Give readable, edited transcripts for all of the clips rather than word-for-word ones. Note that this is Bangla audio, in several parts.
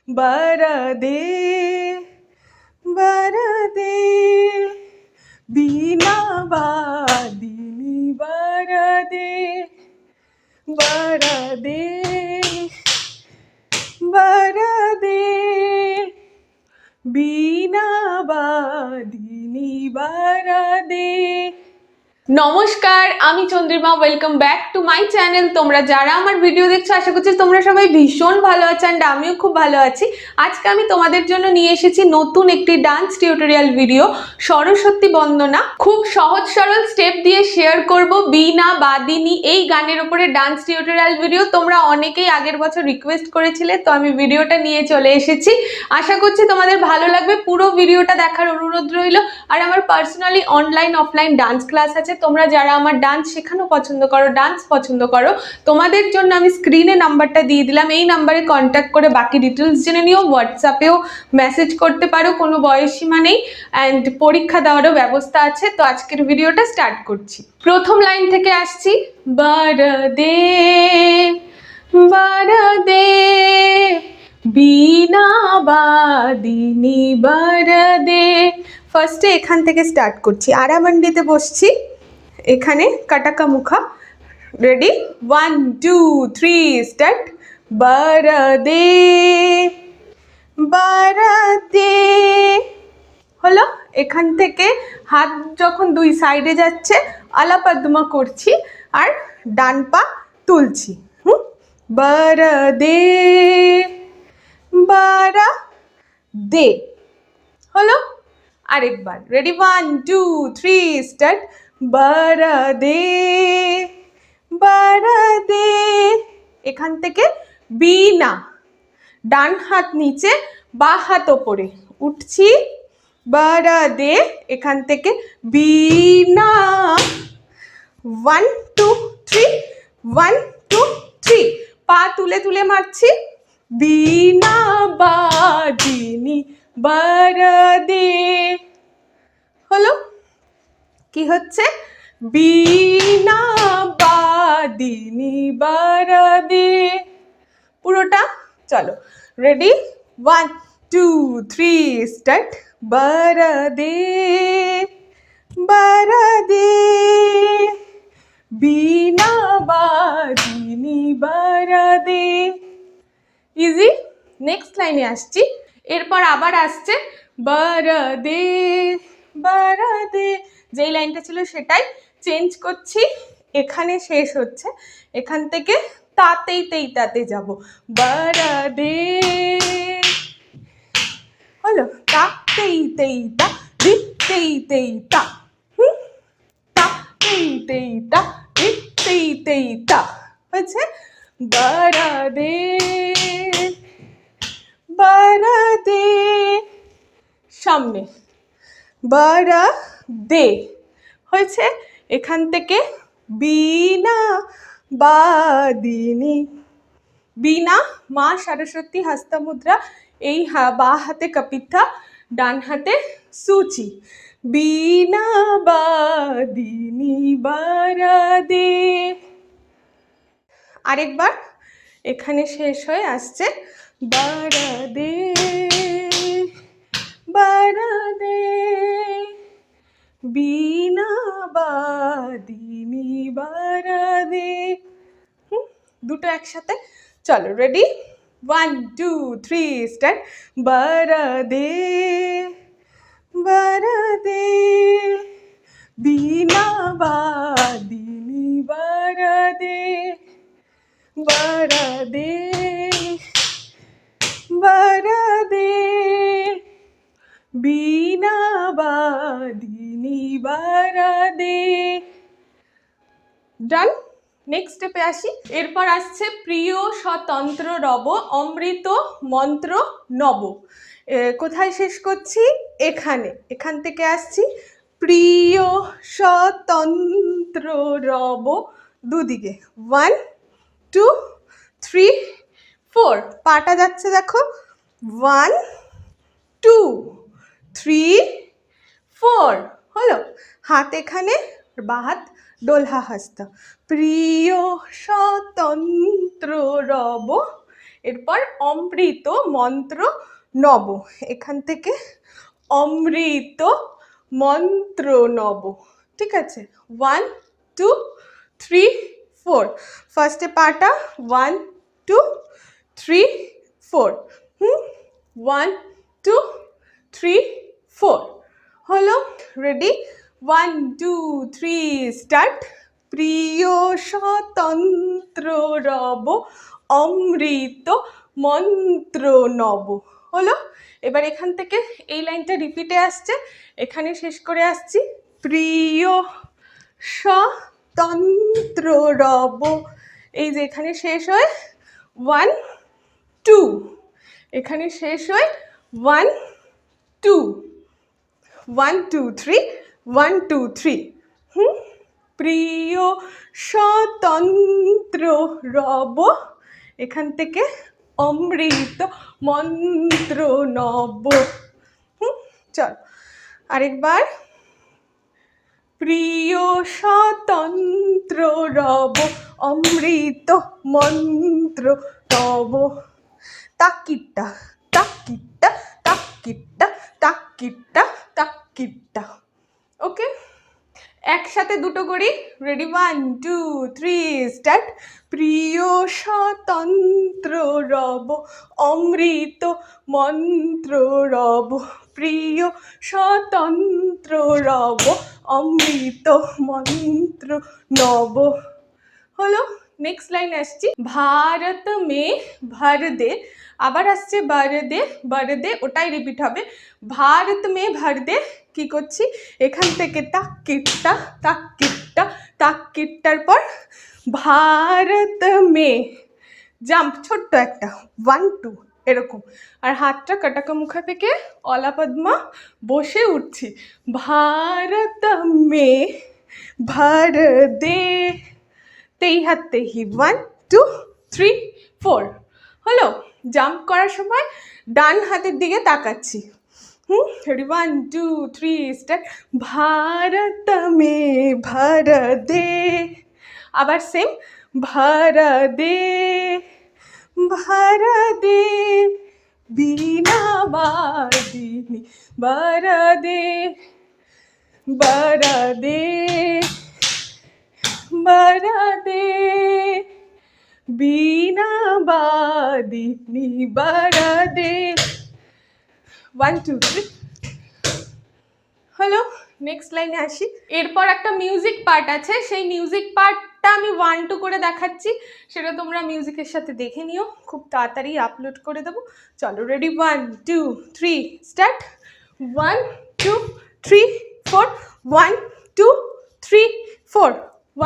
বরদে বরদে বীণা বাদিনী বরদে বরদে বরদে বীণা বাদিনী বরদে। নমস্কার, আমি Chandrima. Welcome back to my channel. তোমরা যারা আমার ভিডিও দেখছো আশা করছি তোমরা সবাই ভীষণ ভালো আছো, অ্যান্ড আমিও খুব ভালো আছি। আজকে আমি তোমাদের জন্য নিয়ে এসেছি নতুন একটি ডান্স টিউটোরিয়াল ভিডিও, সরস্বতী বন্দনা। খুব সহজ সরল স্টেপ দিয়ে শেয়ার করব বীণা বাদিনী এই গানের উপরে ডান্স টিউটোরিয়াল ভিডিও। তোমরা অনেকেই আগের বছর রিকোয়েস্ট করেছিলে, তো আমি ভিডিওটা নিয়ে চলে এসেছি। আশা করছি তোমাদের ভালো লাগবে। পুরো ভিডিওটা দেখার অনুরোধ রইল। আর আমার personally online offline dance class আছে। তোমরা যারা আমার ডান্স শেখানো পছন্দ করো, ডান্স পছন্দ করো, তোমাদের জন্য আমি স্ক্রিনে নাম্বারটা দিয়ে দিলাম। এই নাম্বারে কন্ট্যাক্ট করে বাকি ডিটেলস জেনে নিও। হোয়াটসঅ্যাপেও মেসেজ করতে পারো, কোনো বয়সসীমা নেই, অ্যান্ড পরীক্ষা দেওয়ারও ব্যবস্থা আছে। তো আজকের ভিডিওটা স্টার্ট করছি। প্রথম লাইন থেকে আসছি। বরদে বরদে বীণা বাদিনী বরদে। ফার্স্টে এখান থেকে স্টার্ট করছি, আরামান্ডিতে বসছি, এখানে কাটাকা মুখা। Ready, 1 2 3 start. বরদে বরদে হলো। এখান থেকে হাত যখন দুই সাইডে যাচ্ছে আলাপাদমা করছি আর ডান পা তুলছি। বরদে বরদে হলো। আরেকবার, রেডি, 1 2 3 স্টার্ট। বরদে বরদে। এখান থেকে বীণা, ডান হাত নিচে বা হাত ওপরে, উঠছি। বরদে, এখান থেকে বীণা, 1 2 3 1 2 3, পা তুলে তুলে মারছি। বীণা বাদিনী বরদে হলো। কি হচ্ছে? বীণা বাদিনী বরদে। পুরোটা চলো, রেডি, 1 2 3 স্টার্ট। বরদে বরদে বীণা বাদিনী বরদে। ইজি। নেক্সট লাইনে আসছি। এরপর আবার আসছে বরদে বরদে। যেই লাইনটা ছিল সেটাই চেঞ্জ করছি। এখানে শেষ হচ্ছে, এখান থেকে তাতেই তেই তাতে যাব। বরদে হলো। তাতেই তেই তা, দিতেই তেই তা, তাতেই তেই তা, দিতেই তেই তা হচ্ছে। বরদে বরদে সামনে। বরদে হয়েছে। এখান থেকে বীণা বাদিনী। বীণা মা সরস্বতী হস্তমুদ্রা। এই বা হাতে কপিথা, ডান হাতে সূচি। বীণা বাদিনী বরদে। আরেকবার, এখানে শেষ হয়ে আসছে। বরদে বরদে বীণা বাদিনী বরদে। দুটো একসাথে চলো, রেডি, 1 2 3 স্টার্ট। বরদে বরদে বীণা বাদিনী বরদে বরদে বরদে বীণা বাদিনী বরদে। ডান। নেক্সট স্টেপে আসি। এরপর আসছে প্রিয় স্বতন্ত্র রব অমৃত মন্ত্র নব। কোথায় শেষ করছি? এখানে। এখান থেকে আসছি প্রিয় স্বতন্ত্র রব, দুদিকে, 1 2 3 4, পাটা যাচ্ছে দেখো, 1 2 3 4 হলো। হাত এখানে, বা হাত দোলহা হস্ত। প্রিয় স্বতন্ত্র রব, এরপর অমৃত মন্ত্র নব, এখান থেকে অমৃত মন্ত্র নব। ঠিক আছে, 1 2 3 4। ফার্স্টে পাটা 1 2 3 4। 1 2 3 4 হলো। Ready, 1 2 3 start. প্রিয় স্বতন্ত্র রব অমৃত মন্ত্র নব। হলো। এবার এখান থেকে এই লাইনটা রিপিটে আসছে, এখানে শেষ করে আসছি। প্রিয় স্বতন্ত্র রব, এই যে এখানে শেষ হয় 1 2, এখানে শেষ হয় 1 2 1 2 3 1 2 3। প্রিয় স্বতন্ত্র রব, এখান থেকে অমৃত মন্ত্র নব। চল আরেকবার। প্রিয় স্বতন্ত্র রব অমৃত মন্ত্র নব। তাকিটা তাকিটা তাকিটা তাকিটা তাকিটা। ওকে, একসাথে দুটো করি। Ready, 1 2 3 start. প্রিয় স্বতন্ত্র রব অমৃত মন্ত্র রব, প্রিয় স্বতন্ত্র রব অমৃত মন্ত্র নব। হলো। নেক্সট লাইন আসছি, ভারত মে ভর দে, আবার আসছে বার দে বার দে, ওটাই রিপিট হবে। ভারত মে ভর দে, কি করছি এখান থেকে তাকিটটা তাকিটটা তাকিটটার পর ভারত মে জাম্প, ছোট্ট একটা 1 2 এরকম, আর হাতটা কটাকা মুখা থেকে অলা পদ্মা বসে উঠছি। ভারত মে ভর দে, তেই হাতে হি 1 2 3 4। হলো। জাম্প করার সময় ডান হাতের দিকে তাকাচ্ছি। Ready, 1 2 3 start. ভারত মে ভর দে, আবার সেম, ভর দে ভর দে বিনা বাদিনী, ভর দে ভর দে ভর দে বিনা বাদিনী, ভর দে। 1 2 3। হলো। নেক্সট লাইনে আসি। এরপর একটা মিউজিক পার্ট আছে, সেই মিউজিক পার্টটা আমি 1 2 করে দেখাচ্ছি, সেটা তোমরা মিউজিকের সাথে দেখে নিও, খুব তাড়াতাড়ি আপলোড করে দেবো। চলো রেডি, 1 2 3 স্টার্ট। 1 2 3 4 1 2 3 4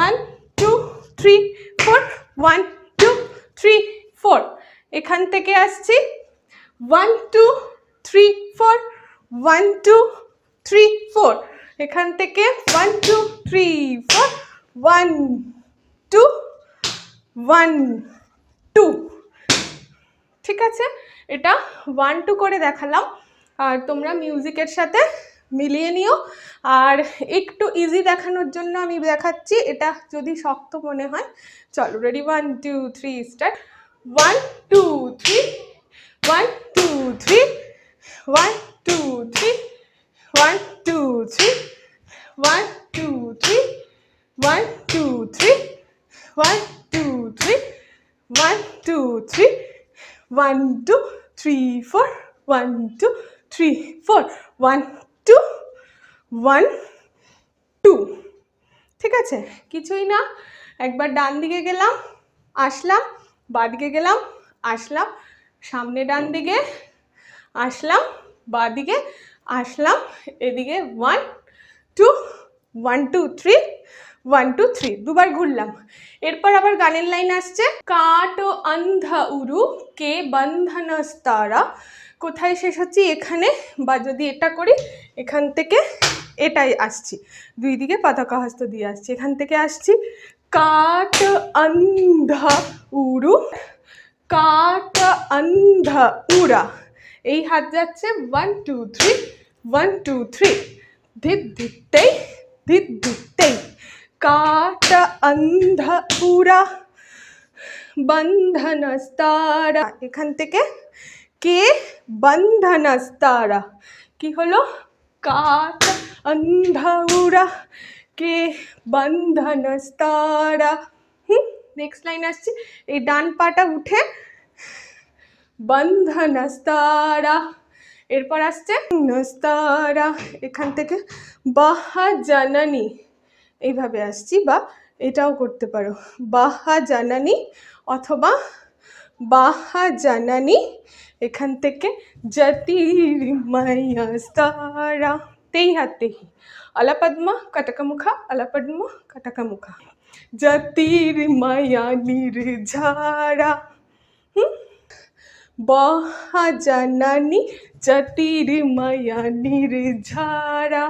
1 2 3 4 1 2 3 4। এখান থেকে আসছি 1 2 3 4 1 2 3 4। এখান থেকে 1 2 3 4 1 2 1 2। ঠিক আছে, এটা 1 2 করে দেখালাম, আর তোমরা মিউজিকের সাথে মিলিয়ে নিও। আর একটু ইজি দেখানোর জন্য আমি দেখাচ্ছি, এটা যদি শক্ত মনে হয়। চলো রেডি, 1 2 3 স্টার্ট। 1 2 3 1 2 3 1 2 3 1 2 3 1 2 3 1 2 3 1 2 3 1 2 3 1 2 3 4 1 2 3 4 1 2 1 2। ঠিক আছে, কিছুই না। একবার ডান দিকে গেলাম, আসলাম, বাঁদিকে গেলাম, আসলাম, সামনে ডান দিকে আসলাম, বাঁদিকে আসলাম, এদিকে 1 2 1 2 3 1 2 3, দুবার ঘুরলাম। এরপর আবার গানের লাইন আসছে, কাটো অন্ধা উরু কে বন্ধনস্তারা, কোথায় শেষ হচ্ছি এখানে, বা যদি এটা করি এখান থেকে এটাই আসছি, দুই দিকে পতাকা হস্ত দিয়ে আসছি, এখান থেকে আসছি। কাট অন্ধা উরু, কাট অন্ধা উড়া, এই হাত যাচ্ছে 1 2 3 1 2 3, ধিত ধিত্তেই ধিত ধিত্তেই, কাট অন্ধা উড়া বন্ধনস্তারা, এখান থেকে কে বন্ধনস্তারা, কি হলো কাঠ অন্ধুরা কে বন্ধনস্তারা। নেক্সট লাইন আসছি, এই ডান পাটা উঠে বন্ধনস্তারা, এরপর আসছে নস্তারা, এখান থেকে বাহা জানানি, এইভাবে আসছি, বা এটাও করতে পারো বাহা জানানি অথবা বাহা জানানি, এখান থেকে জ্যোতির্ময়স্তারা, তেই হাতেই অলপদ্মা কটকমুখা অলপদ্মা কটকমুখা, জ্যোতির্ময়া নির্ঝারা, বাহা জানানি জ্যোতির্ময়া নির্ঝারা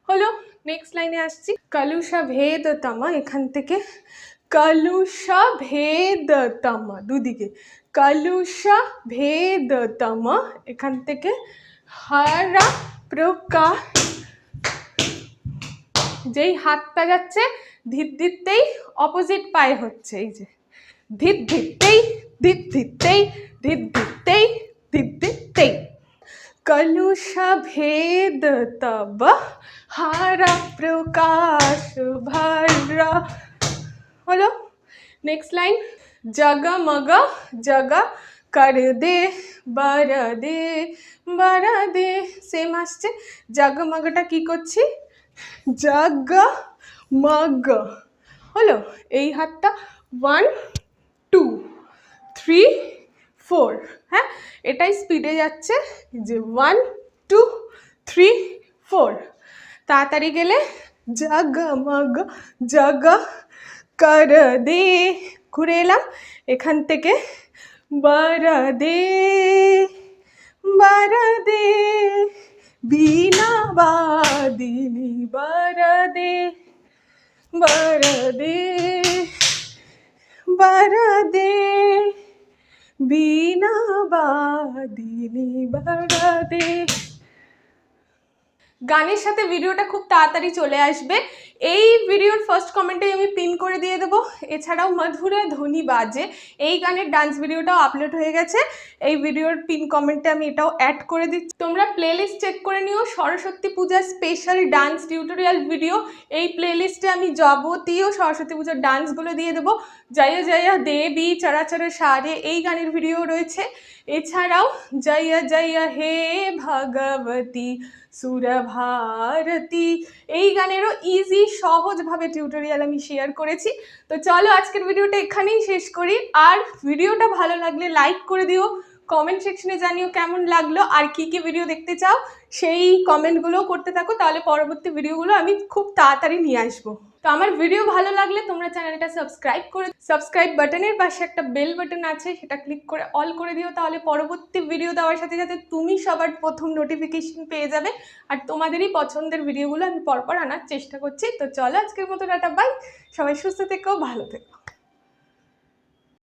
হলো। নেক্সট লাইনে আসছি, কলুষা ভেদতমা, এখান থেকে কলুষা ভেদতমা, দুদিকে কলুষা ভেদতমা, এখান থেকে হারা প্রকাশ, যেই হাতটা যাচ্ছে ধিত ধিততেই অপোজিট পায়ে হচ্ছে, এই যে ধিত ধিততেই ধিত ধিততেই ধিত ধিততেই ধিত ধিততেই, কলুষা ভেদ তব হারা প্রকাশ ভরা হলো। নেক্সট লাইন, জগমগ জগা কর দে বার দে বার দে, সেম আসছে, জগমগটা কি করছি জগমগ হলো, এই হাতটা 1 2 3 4, হ্যাঁ এটাই স্পিডে যাচ্ছে, যে 1 2 3 4, তাড়াতাড়ি গেলে জগমগ জগা কর দে, ঘুরে এলাম এখান থেকে বার দে বার দে, বীণা বাদিনী বার দে বার দে বার দে, বীণা বাদিনী বার দে। গানের সাথে ভিডিওটা খুব তাড়াতাড়ি চলে আসবে, এই ভিডিওর ফার্স্ট কমেন্টে আমি পিন করে দিয়ে দেবো। এছাড়াও মধুরা ধ্বনি বাজে, এই গানের ডান্স ভিডিওটাও আপলোড হয়ে গেছে, এই ভিডিওর পিন কমেন্টে আমি এটাও অ্যাড করে দিচ্ছি, তোমরা প্লেলিস্ট চেক করে নিও। সরস্বতী পূজার স্পেশাল ডান্স টিউটোরিয়াল ভিডিও, এই প্লেলিস্টে আমি যাবতীয় সরস্বতী পূজার ডান্সগুলো দিয়ে দেবো। জয় জয় দেবী চরাচর সারে, এই গানের ভিডিও রয়েছে। এছাড়াও জয় জয় হে ভগবতী সুরভারতী, এই গানেরও ইজি সহজভাবে টিউটোরিয়াল আমি শেয়ার করেছি। তো চলো আজকের ভিডিওটা এখানেই শেষ করি, আর ভিডিওটা ভালো লাগলে লাইক করে দিও, কমেন্ট সেকশনে জানিও কেমন লাগলো, আর কি কি ভিডিও দেখতে চাও সেই কমেন্টগুলো করতে থাকো, তাহলে পরবর্তী ভিডিওগুলো আমি খুব তাড়াতাড়ি নিয়ে আসবো। তো আমার ভিডিও ভালো লাগলে তোমরা চ্যানেলটা সাবস্ক্রাইব করে, সাবস্ক্রাইব বাটনের পাশে একটা বেল বাটন আছে, সেটা ক্লিক করে অল করে দিও, তাহলে পরবর্তী ভিডিও দেওয়ার সাথে সাথে তুমি সবার প্রথম নোটিফিকেশন পেয়ে যাবে, আর তোমাদেরই পছন্দের ভিডিওগুলো আমি পরপর আনার চেষ্টা করছি। তো চলো আজকের মতো টাটা বাই, সবাই সুস্থ থেকো, ভালো থেকো।